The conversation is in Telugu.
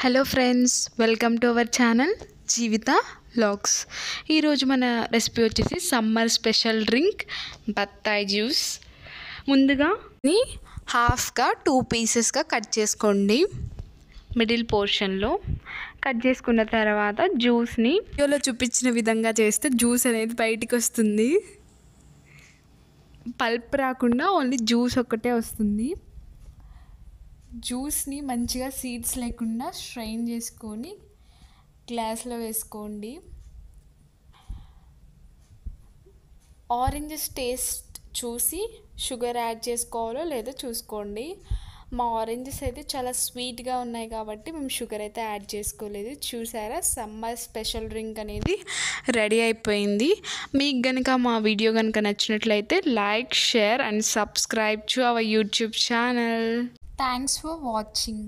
Hello friends, welcome to our channel Jeevitha vlogs. ఈరోజు మన రెసిపీ వచ్చేసి సమ్మర్ స్పెషల్ డ్రింక్ బత్తాయి జ్యూస్. ముందుగా హాఫ్గా 2 పీసెస్గా కట్ చేసుకోండి. మిడిల్ పోర్షన్లో కట్ చేసుకున్న తర్వాత జ్యూస్ని వీడియోలో చూపించిన విధంగా చేస్తే జ్యూస్ అనేది బయటికి వస్తుంది. పల్ప్ రాకుండా ఓన్లీ జ్యూస్ ఒక్కటే వస్తుంది. జ్యూస్ని మంచిగా సీడ్స్ లేకుండా స్ట్రెయిన్ చేసుకొని గ్లాస్లో వేసుకోండి. ఆరెంజెస్ టేస్ట్ చూసి షుగర్ యాడ్ చేసుకోవాలో లేదో చూసుకోండి. మా ఆరెంజెస్ అయితే చాలా స్వీట్గా ఉన్నాయి కాబట్టి మేము షుగర్ అయితే యాడ్ చేసుకోలేదు. చూసారా, సమ్మర్ స్పెషల్ డ్రింక్ అనేది రెడీ అయిపోయింది. మీకు కనుక మా వీడియో కనుక నచ్చినట్లయితే like, share and subscribe to our YouTube channel. Thanks for watching.